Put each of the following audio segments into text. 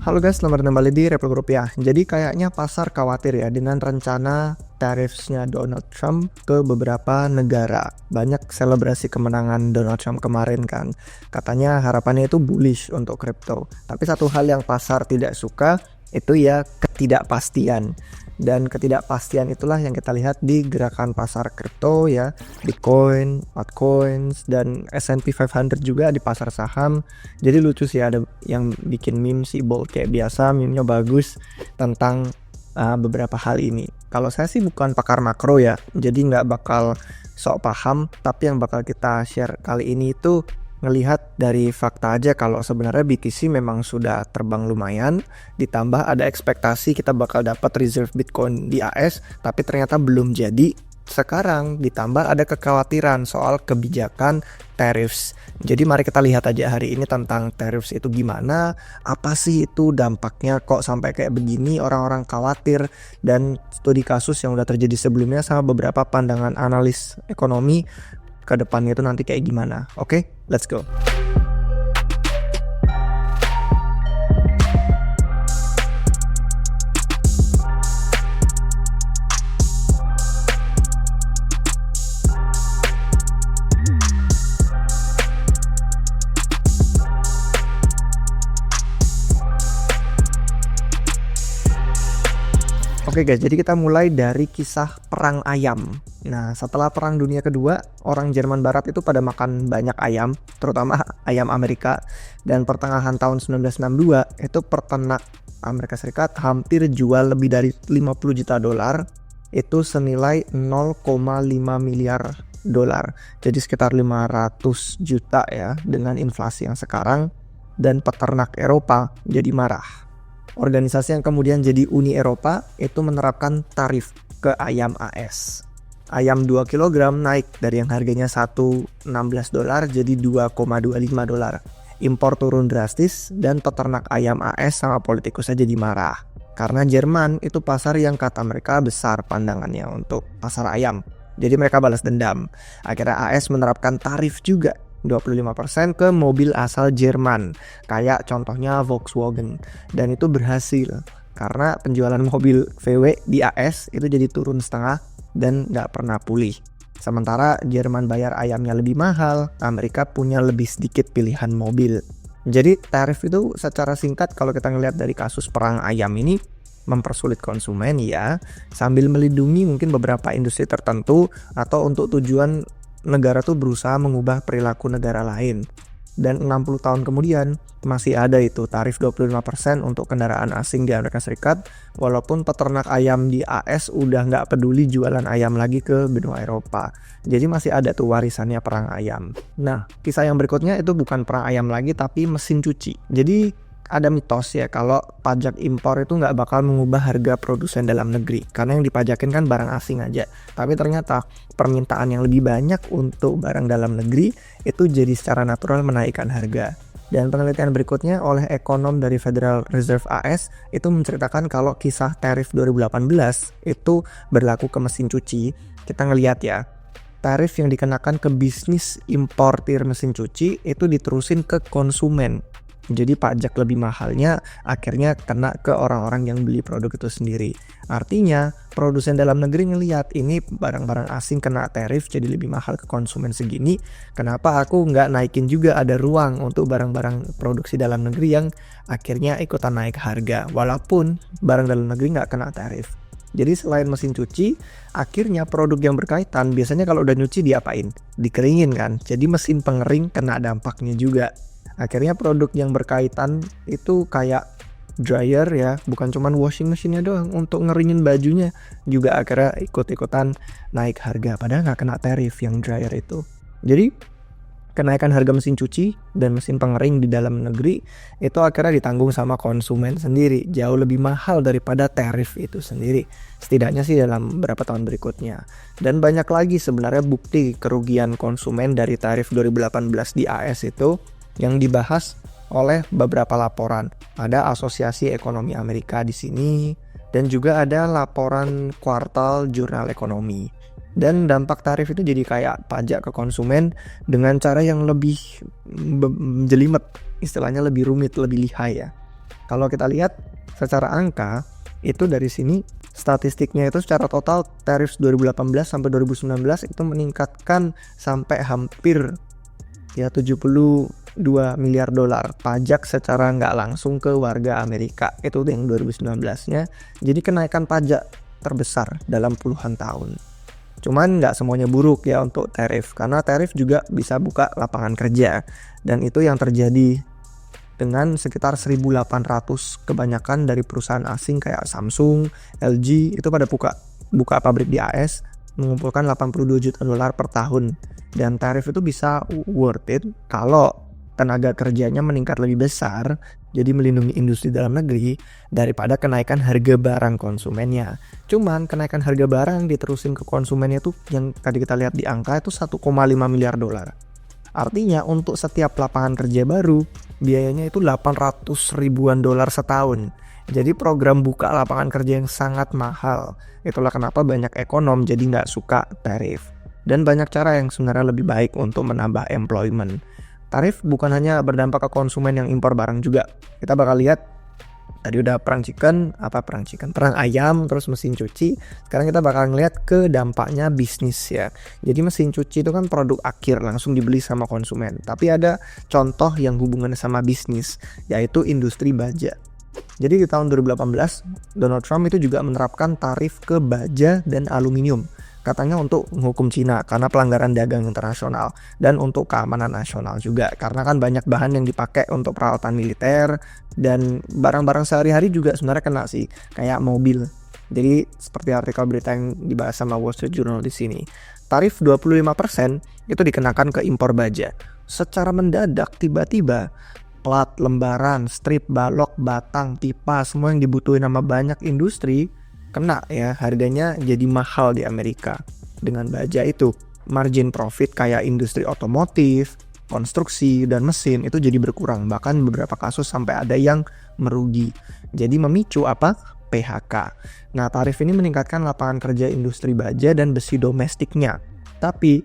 Halo guys, selamat datang kembali di Replik Rupiah. Jadi kayaknya pasar khawatir ya dengan rencana tarifnya Donald Trump ke beberapa negara. Banyak selebrasi kemenangan Donald Trump kemarin kan. Katanya harapannya itu bullish untuk kripto. Tapi satu hal yang pasar tidak suka itu ya ketidakpastian. Dan ketidakpastian itulah yang kita lihat di gerakan pasar kripto ya, Bitcoin, altcoins, dan S&P 500 juga di pasar saham. Jadi lucu sih, ada yang bikin meme sih bold kayak biasa, meme-nya bagus tentang beberapa hal ini. Kalau saya sih bukan pakar makro ya, jadi nggak bakal sok paham, tapi yang bakal kita share kali ini itu ngelihat dari fakta aja kalau sebenarnya BTC memang sudah terbang lumayan, ditambah ada ekspektasi kita bakal dapat reserve Bitcoin di AS, tapi ternyata belum jadi. Sekarang ditambah ada kekhawatiran soal kebijakan tariffs. Jadi mari kita lihat aja hari ini tentang tariffs itu gimana, apa sih itu dampaknya kok sampai kayak begini, orang-orang khawatir, dan studi kasus yang udah terjadi sebelumnya sama beberapa pandangan analis ekonomi ke depannya itu nanti kayak gimana. Oke, let's go. Oke guys, jadi kita mulai dari kisah perang ayam. Nah, setelah Perang Dunia Kedua, orang Jerman Barat itu pada makan banyak ayam, terutama ayam Amerika. Dan pertengahan tahun 1962, itu peternak Amerika Serikat hampir jual lebih dari 50 juta dolar. Itu senilai 0,5 miliar dolar. Jadi sekitar 500 juta ya, dengan inflasi yang sekarang. Dan peternak Eropa jadi marah. Organisasi yang kemudian jadi Uni Eropa itu menerapkan tarif ke ayam AS. Ayam 2 kg naik dari yang harganya 1,16 dolar jadi 2,25 dolar. Impor turun drastis dan peternak ayam AS sama politikus aja jadi marah. Karena Jerman itu pasar yang kata mereka besar pandangannya untuk pasar ayam. Jadi mereka balas dendam. Akhirnya AS menerapkan tarif juga 25% ke mobil asal Jerman, kayak contohnya Volkswagen, dan itu berhasil karena penjualan mobil VW di AS itu jadi turun setengah dan nggak pernah pulih. Sementara Jerman bayar ayamnya lebih mahal, Amerika punya lebih sedikit pilihan mobil. Jadi tarif itu secara singkat kalau kita ngelihat dari kasus perang ayam ini mempersulit konsumen ya, sambil melindungi mungkin beberapa industri tertentu atau untuk tujuan negara tuh berusaha mengubah perilaku negara lain. Dan 60 tahun kemudian masih ada itu tarif 25% untuk kendaraan asing di Amerika Serikat, walaupun peternak ayam di AS udah nggak peduli jualan ayam lagi ke benua Eropa. Jadi masih ada tuh warisannya perang ayam. Nah, kisah yang berikutnya itu bukan perang ayam lagi tapi mesin cuci. Jadi ada mitos ya kalau pajak impor itu nggak bakal mengubah harga produsen dalam negeri karena yang dipajakin kan barang asing aja. Tapi ternyata permintaan yang lebih banyak untuk barang dalam negeri itu jadi secara natural menaikkan harga. Dan penelitian berikutnya oleh ekonom dari Federal Reserve AS itu menceritakan kalau kisah tarif 2018 itu berlaku ke mesin cuci. Kita ngelihat ya, tarif yang dikenakan ke bisnis importir mesin cuci itu diterusin ke konsumen. Jadi pajak lebih mahalnya akhirnya kena ke orang-orang yang beli produk itu sendiri. Artinya produsen dalam negeri ngelihat ini barang-barang asing kena tarif jadi lebih mahal ke konsumen segini. Kenapa aku nggak naikin juga, ada ruang untuk barang-barang produksi dalam negeri yang akhirnya ikutan naik harga. Walaupun barang dalam negeri nggak kena tarif. Jadi selain mesin cuci, akhirnya produk yang berkaitan biasanya kalau udah nyuci diapain? Dikeringin kan. Jadi mesin pengering kena dampaknya juga. Akhirnya produk yang berkaitan itu kayak dryer ya, bukan cuman washing machine-nya doang, untuk ngeringin bajunya juga akhirnya ikut-ikutan naik harga, padahal nggak kena tarif yang dryer itu. Jadi kenaikan harga mesin cuci dan mesin pengering di dalam negeri itu akhirnya ditanggung sama konsumen sendiri, jauh lebih mahal daripada tarif itu sendiri, setidaknya sih dalam beberapa tahun berikutnya. Dan banyak lagi sebenarnya bukti kerugian konsumen dari tarif 2018 di AS itu yang dibahas oleh beberapa laporan. Ada Asosiasi Ekonomi Amerika di sini dan juga ada laporan kuartal Jurnal Ekonomi. Dan dampak tarif itu jadi kayak pajak ke konsumen dengan cara yang lebih jelimet, istilahnya lebih rumit, lebih lihai ya. Kalau kita lihat secara angka, itu dari sini statistiknya itu secara total tarif 2018 sampai 2019 itu meningkatkan sampai hampir ya 72 miliar dolar pajak secara nggak langsung ke warga Amerika. Itu yang 2019-nya. Jadi kenaikan pajak terbesar dalam puluhan tahun. Cuman nggak semuanya buruk ya untuk tarif, karena tarif juga bisa buka lapangan kerja. Dan itu yang terjadi dengan sekitar 1.800 kebanyakan dari perusahaan asing kayak Samsung, LG itu pada buka pabrik di AS, mengumpulkan 82 juta dolar per tahun. Dan tarif itu bisa worth it kalau tenaga kerjanya meningkat lebih besar, jadi melindungi industri dalam negeri daripada kenaikan harga barang konsumennya. Cuman kenaikan harga barang diterusin ke konsumennya tuh yang tadi kita lihat di angka itu 1,5 miliar dolar. Artinya untuk setiap lapangan kerja baru biayanya itu 800 ribuan dolar setahun. Jadi program buka lapangan kerja yang sangat mahal. Itulah kenapa banyak ekonom jadi nggak suka tarif. Dan banyak cara yang sebenarnya lebih baik untuk menambah employment. Tarif bukan hanya berdampak ke konsumen yang impor barang juga. Kita bakal lihat tadi udah perang ayam, terus mesin cuci. Sekarang kita bakal ngeliat ke dampaknya bisnis ya. Jadi mesin cuci itu kan produk akhir, langsung dibeli sama konsumen. Tapi ada contoh yang hubungannya sama bisnis, yaitu industri baja. Jadi di tahun 2018, Donald Trump itu juga menerapkan tarif ke baja dan aluminium. Katanya untuk menghukum Cina karena pelanggaran dagang internasional, dan untuk keamanan nasional juga karena kan banyak bahan yang dipakai untuk peralatan militer dan barang-barang sehari-hari juga sebenarnya kena sih, kayak mobil. Jadi seperti artikel berita yang dibahas sama Wall Street Journal di sini, tarif 25% itu dikenakan ke impor baja. Secara mendadak tiba-tiba plat, lembaran, strip, balok, batang, pipa, semua yang dibutuhin sama banyak industri kena ya, harganya jadi mahal di Amerika. Dengan baja itu margin profit kayak industri otomotif, konstruksi, dan mesin itu jadi berkurang. Bahkan beberapa kasus sampai ada yang merugi. Jadi memicu apa? PHK. Nah, tarif ini meningkatkan lapangan kerja industri baja dan besi domestiknya, tapi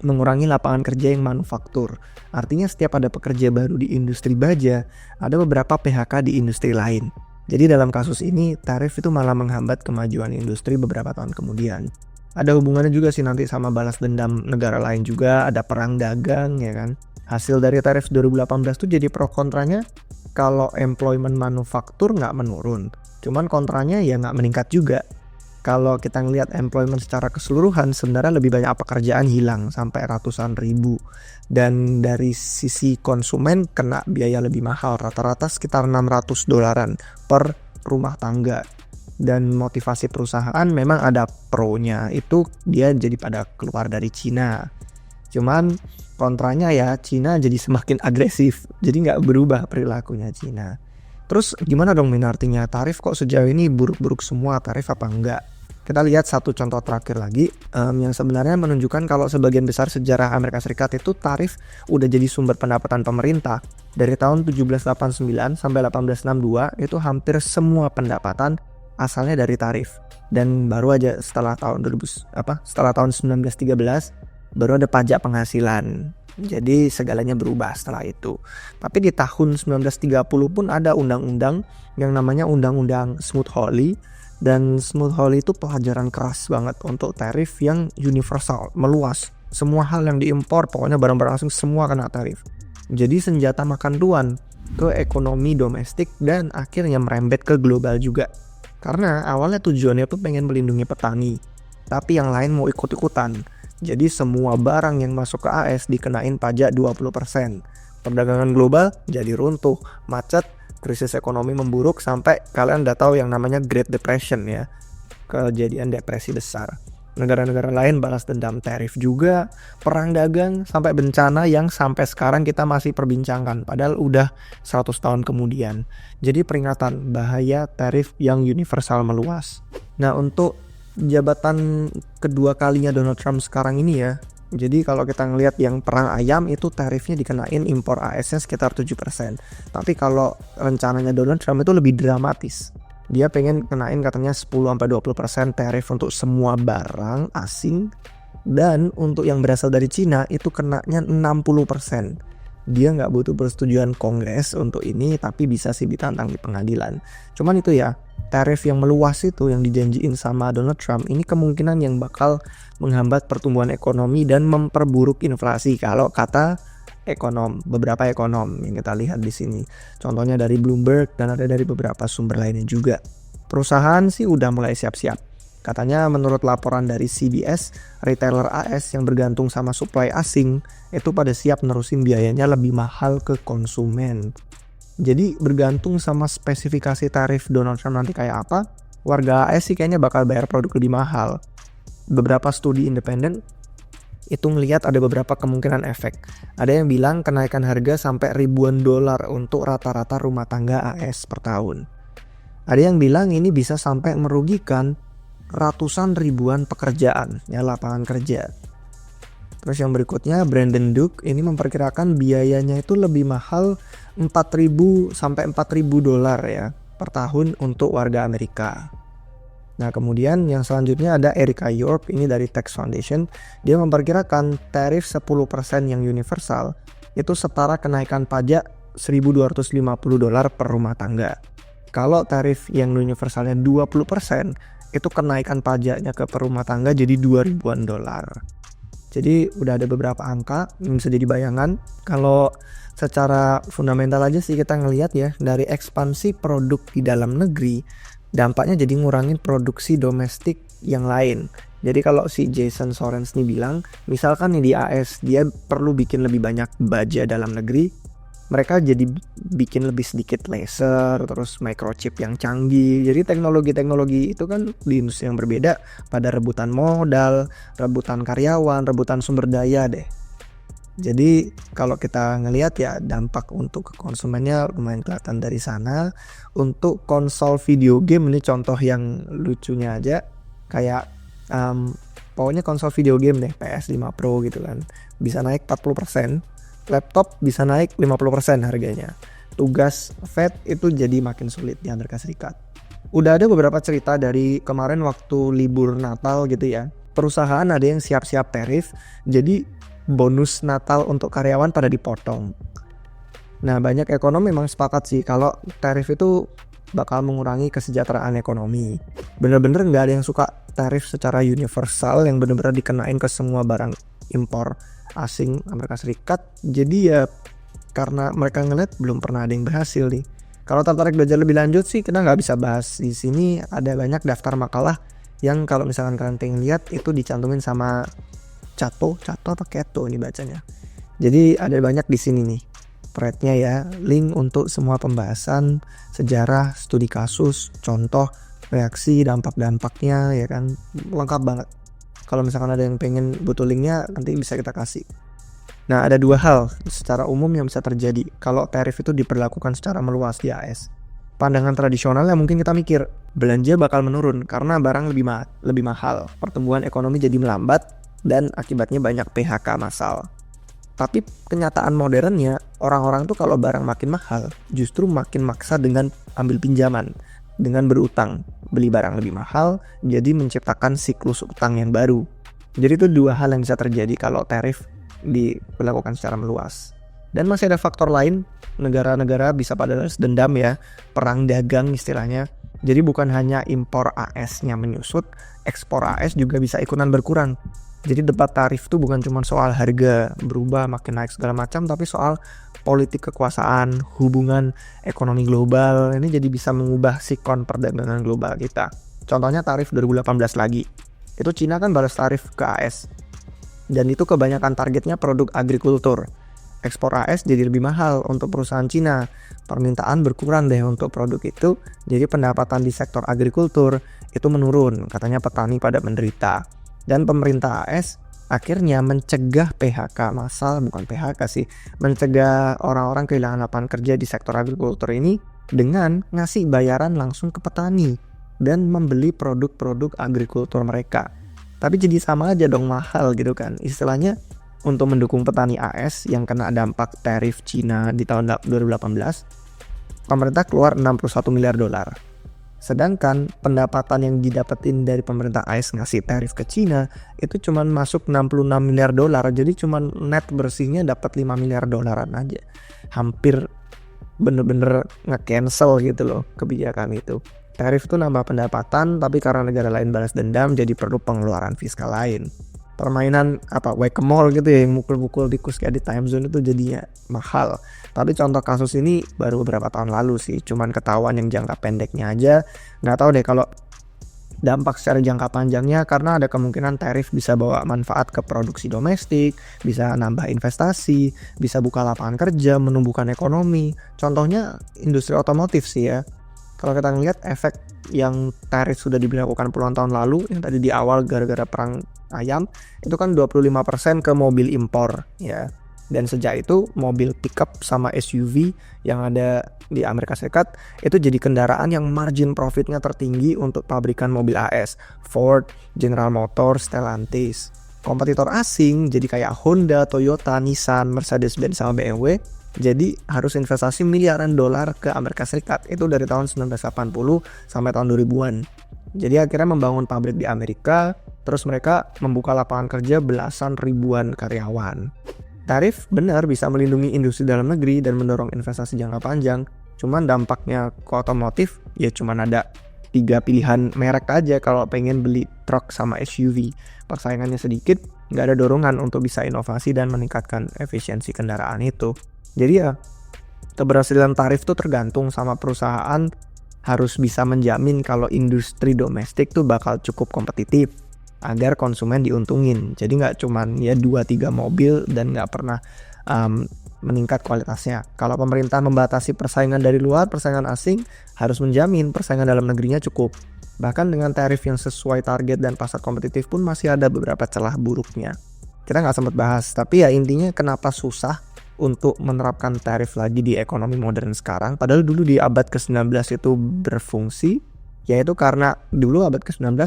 mengurangi lapangan kerja yang manufaktur. Artinya setiap ada pekerja baru di industri baja, ada beberapa PHK di industri lain. Jadi dalam kasus ini, tarif itu malah menghambat kemajuan industri beberapa tahun kemudian. Ada hubungannya juga sih nanti sama balas dendam negara lain juga, ada perang dagang ya kan. Hasil dari tarif 2018 tuh jadi pro kontranya, kalau employment manufaktur nggak menurun. Cuman kontranya ya nggak meningkat juga. Kalau kita ngelihat employment secara keseluruhan, sebenarnya lebih banyak pekerjaan hilang sampai ratusan ribu. Dan dari sisi konsumen kena biaya lebih mahal, rata-rata sekitar 600 dolaran per rumah tangga. Dan motivasi perusahaan memang ada pro-nya, itu dia jadi pada keluar dari Cina. Cuman kontranya ya Cina jadi semakin agresif, jadi nggak berubah perilakunya Cina. Terus gimana dong artinya, tarif kok sejauh ini buruk-buruk semua, tarif apa enggak? Kita lihat satu contoh terakhir lagi yang sebenarnya menunjukkan kalau sebagian besar sejarah Amerika Serikat itu tarif udah jadi sumber pendapatan pemerintah. Dari tahun 1789 sampai 1862 itu hampir semua pendapatan asalnya dari tarif. Dan baru aja setelah tahun 1913 baru ada pajak penghasilan. Jadi segalanya berubah setelah itu. Tapi di tahun 1930 pun ada undang-undang yang namanya Undang-Undang Smoot-Hawley. Dan Smoot-Hawley itu pelajaran keras banget untuk tarif yang universal, meluas. Semua hal yang diimpor, pokoknya barang-barang asing semua kena tarif. Jadi senjata makan tuan ke ekonomi domestik dan akhirnya merembet ke global juga. Karena awalnya tujuannya tuh pengen melindungi petani, tapi yang lain mau ikut-ikutan. Jadi semua barang yang masuk ke AS dikenain pajak 20%. Perdagangan global jadi runtuh, macet, krisis ekonomi memburuk sampai kalian udah tahu yang namanya Great Depression ya. Kejadian depresi besar. Negara-negara lain balas dendam tarif juga, perang dagang, sampai bencana yang sampai sekarang kita masih perbincangkan. Padahal udah 100 tahun kemudian. Jadi peringatan bahaya tarif yang universal meluas. Nah, untuk jabatan kedua kalinya Donald Trump sekarang ini ya, jadi kalau kita ngelihat yang perang ayam itu tarifnya dikenain impor AS-nya sekitar 7%. Tapi kalau rencananya Donald Trump itu lebih dramatis. Dia pengen kenain katanya 10-20% tarif untuk semua barang asing. Dan untuk yang berasal dari Cina itu kenanya 60%. Dia nggak butuh persetujuan Kongres untuk ini, tapi bisa sih ditantang di pengadilan. Cuman itu ya, tarif yang meluas itu yang dijanjiin sama Donald Trump ini kemungkinan yang bakal menghambat pertumbuhan ekonomi dan memperburuk inflasi kalau kata beberapa ekonom yang kita lihat di sini. Contohnya dari Bloomberg dan ada dari beberapa sumber lainnya juga. Perusahaan sih udah mulai siap-siap. Katanya menurut laporan dari CBS, retailer AS yang bergantung sama supply asing itu pada siap nerusin biayanya lebih mahal ke konsumen. Jadi bergantung sama spesifikasi tarif Donald Trump nanti kayak apa, warga AS sih kayaknya bakal bayar produk lebih mahal. Beberapa studi independen itu ngelihat ada beberapa kemungkinan efek. Ada yang bilang kenaikan harga sampai ribuan dolar untuk rata-rata rumah tangga AS per tahun. Ada yang bilang ini bisa sampai merugikan ratusan ribuan pekerjaan, ya lapangan kerja. Terus yang berikutnya Brandon Duke ini memperkirakan biayanya itu lebih mahal 4.000 sampai 4.000 dolar ya per tahun untuk warga Amerika. Nah kemudian yang selanjutnya ada Erica Yorp ini dari Tax Foundation. Dia memperkirakan tarif 10% yang universal itu setara kenaikan pajak 1.250 dolar per rumah tangga. Kalau tarif yang universalnya 20%, itu kenaikan pajaknya ke per rumah tangga jadi 2.000-an dolar. Jadi udah ada beberapa angka yang bisa jadi bayangan. Kalau secara fundamental aja sih kita ngelihat ya, dari ekspansi produk di dalam negeri, dampaknya jadi ngurangin produksi domestik yang lain. Jadi kalau si Jason Sorens nih bilang, misalkan nih di AS dia perlu bikin lebih banyak baja dalam negeri, mereka jadi bikin lebih sedikit laser, terus microchip yang canggih. Jadi teknologi-teknologi itu kan di industri yang berbeda pada rebutan modal, rebutan karyawan, rebutan sumber daya deh. Jadi kalau kita ngelihat ya dampak untuk konsumennya lumayan kelihatan dari sana. Untuk konsol video game ini contoh yang lucunya aja kayak pokoknya konsol video game deh PS5 Pro gitu kan bisa naik 40%. Laptop bisa naik 50% harganya. Tugas Fed itu jadi makin sulit di Amerika Serikat. Udah ada beberapa cerita dari kemarin waktu libur Natal gitu ya. Perusahaan ada yang siap-siap tarif, jadi bonus Natal untuk karyawan pada dipotong. Nah banyak ekonom memang sepakat sih kalau tarif itu bakal mengurangi kesejahteraan ekonomi. Bener-bener gak ada yang suka tarif secara universal yang bener-bener dikenain ke semua barang impor asing Amerika Serikat. Jadi ya karena mereka ngeliat belum pernah ada yang berhasil nih. Kalau tertarik belajar lebih lanjut sih kita nggak bisa bahas di sini. Ada banyak daftar makalah yang kalau misalkan kalian pengen lihat itu dicantumin sama Cato apa Keto ini bacanya. Jadi ada banyak di sini nih threadnya ya, link untuk semua pembahasan sejarah, studi kasus, contoh, reaksi, dampak-dampaknya ya kan, lengkap banget. Kalau misalkan ada yang pengen butuh linknya nanti bisa kita kasih. Nah ada dua hal secara umum yang bisa terjadi kalau tarif itu diperlakukan secara meluas di AS. Pandangan tradisional yang mungkin kita mikir belanja bakal menurun karena barang lebih mahal, pertumbuhan ekonomi jadi melambat dan akibatnya banyak PHK massal. Tapi kenyataan modernnya orang-orang tuh kalau barang makin mahal justru makin maksa dengan ambil pinjaman, dengan berutang, beli barang lebih mahal, jadi menciptakan siklus utang yang baru. Jadi itu dua hal yang bisa terjadi kalau tarif dilakukan secara meluas. Dan masih ada faktor lain, negara-negara bisa pada dendam ya, perang dagang istilahnya. Jadi bukan hanya impor AS-nya menyusut, ekspor AS juga bisa ikutan berkurang. Jadi debat tarif itu bukan cuma soal harga berubah makin naik segala macam, tapi soal politik kekuasaan, hubungan ekonomi global. Ini jadi bisa mengubah sikon perdagangan global kita. Contohnya tarif 2018 lagi. Itu Cina kan balas tarif ke AS. Dan itu kebanyakan targetnya produk agrikultur. Ekspor AS jadi lebih mahal untuk perusahaan Cina. Permintaan berkurang deh untuk produk itu. Jadi pendapatan di sektor agrikultur itu menurun. Katanya petani pada menderita. Dan pemerintah AS akhirnya mencegah PHK massal, bukan PHK sih, mencegah orang-orang kehilangan lapangan kerja di sektor agrikultur ini dengan ngasih bayaran langsung ke petani dan membeli produk-produk agrikultur mereka. Tapi jadi sama aja dong mahal gitu kan. Istilahnya untuk mendukung petani AS yang kena dampak tarif Cina di tahun 2018, pemerintah keluar 61 miliar dolar. Sedangkan pendapatan yang didapetin dari pemerintah AS ngasih tarif ke Cina itu cuman masuk 66 miliar dolar. Jadi cuman net bersihnya dapat 5 miliar dolaran aja. Hampir bener-bener nge-cancel gitu loh kebijakan itu. Tarif itu nambah pendapatan, tapi karena negara lain balas dendam jadi perlu pengeluaran fiskal lain. Permainan whack-a-mole gitu ya, yang mukul-mukul tikus kayak di time zone itu jadinya mahal. Tapi contoh kasus ini baru beberapa tahun lalu sih, cuman ketahuan yang jangka pendeknya aja. Nggak tahu deh kalau dampak secara jangka panjangnya, karena ada kemungkinan tarif bisa bawa manfaat ke produksi domestik, bisa nambah investasi, bisa buka lapangan kerja, menumbuhkan ekonomi. Contohnya industri otomotif sih ya. Kalau kita ngelihat efek yang tarif sudah diberlakukan puluhan tahun lalu, yang tadi di awal gara-gara perang ayam, itu kan 25% ke mobil impor ya. Dan sejak itu mobil pickup sama SUV yang ada di Amerika Serikat itu jadi kendaraan yang margin profitnya tertinggi untuk pabrikan mobil AS, Ford, General Motors, Stellantis. Kompetitor asing jadi kayak Honda, Toyota, Nissan, Mercedes-Benz sama BMW jadi harus investasi miliaran dolar ke Amerika Serikat itu dari tahun 1980 sampai tahun 2000-an. Jadi akhirnya membangun pabrik di Amerika, terus mereka membuka lapangan kerja belasan ribuan karyawan. Tarif benar bisa melindungi industri dalam negeri dan mendorong investasi jangka panjang. Cuman dampaknya ke otomotif ya cuman ada 3 pilihan merek aja kalau pengen beli truk sama SUV. Persaingannya sedikit, nggak ada dorongan untuk bisa inovasi dan meningkatkan efisiensi kendaraan itu. Jadi ya keberhasilan tarif tuh tergantung sama perusahaan harus bisa menjamin kalau industri domestik tuh bakal cukup kompetitif agar konsumen diuntungin. Jadi nggak cuman ya 2-3 mobil dan nggak pernah meningkat kualitasnya. Kalau pemerintah membatasi persaingan dari luar, persaingan asing harus menjamin persaingan dalam negerinya cukup. Bahkan dengan tarif yang sesuai target dan pasar kompetitif pun masih ada beberapa celah buruknya. Kita nggak sempat bahas, tapi ya intinya kenapa susah untuk menerapkan tarif lagi di ekonomi modern sekarang, padahal dulu di abad ke-19 itu berfungsi, yaitu karena dulu abad ke-19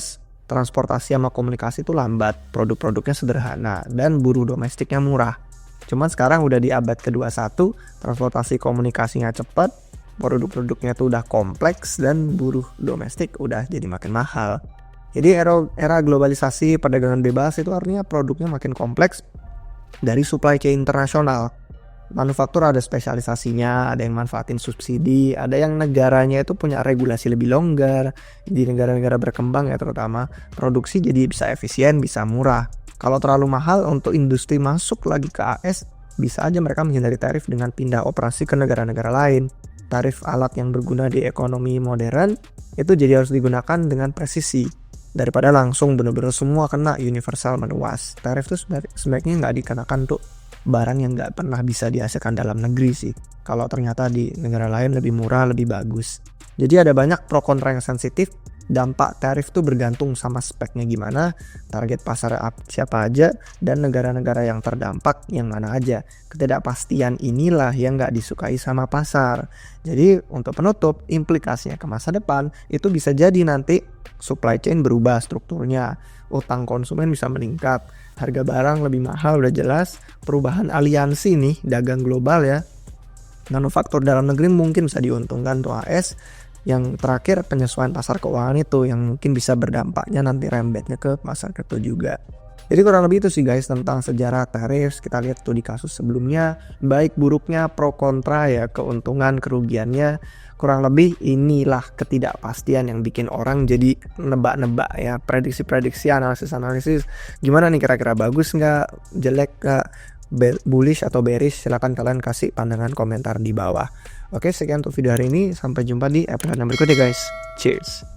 transportasi sama komunikasi itu lambat, produk-produknya sederhana, dan buruh domestiknya murah. Cuman sekarang udah di abad ke-21, transportasi komunikasinya cepat, produk-produknya tuh udah kompleks, dan buruh domestik udah jadi makin mahal. Jadi era globalisasi perdagangan bebas itu artinya produknya makin kompleks dari supply chain internasional. Manufaktur ada spesialisasinya, ada yang manfaatin subsidi, ada yang negaranya itu punya regulasi lebih longgar. Di negara-negara berkembang ya terutama, produksi jadi bisa efisien, bisa murah. Kalau terlalu mahal untuk industri masuk lagi ke AS, bisa aja mereka menghindari tarif dengan pindah operasi ke negara-negara lain. Tarif alat yang berguna di ekonomi modern itu jadi harus digunakan dengan presisi. Daripada langsung bener-bener semua kena universal meluas. Tarif itu sebaiknya nggak dikenakan untuk barang yang nggak pernah bisa dihasilkan dalam negeri sih. Kalau ternyata di negara lain lebih murah, lebih bagus. Jadi ada banyak pro kontra yang sensitif. Dampak tarif tuh bergantung sama speknya gimana, target pasar siapa aja, dan negara-negara yang terdampak yang mana aja. Ketidakpastian inilah yang nggak disukai sama pasar. Jadi untuk penutup, implikasinya ke masa depan itu bisa jadi nanti supply chain berubah strukturnya, utang konsumen bisa meningkat, harga barang lebih mahal udah jelas, perubahan aliansi nih dagang global ya. Manufaktur dalam negeri mungkin bisa diuntungkan tuh AS. Yang terakhir penyesuaian pasar keuangan itu yang mungkin bisa berdampaknya nanti rembetnya ke pasar kripto juga. Jadi kurang lebih itu sih guys tentang sejarah tarif. Kita lihat tuh di kasus sebelumnya, baik buruknya, pro kontra ya, keuntungan, kerugiannya. Kurang lebih inilah ketidakpastian yang bikin orang jadi nebak-nebak ya, prediksi-prediksi, analisis-analisis. Gimana nih kira-kira bagus nggak, jelek nggak, bullish atau bearish? Silahkan kalian kasih pandangan komentar di bawah. Oke, sekian untuk video hari ini. Sampai jumpa di episode yang berikutnya guys. Cheers.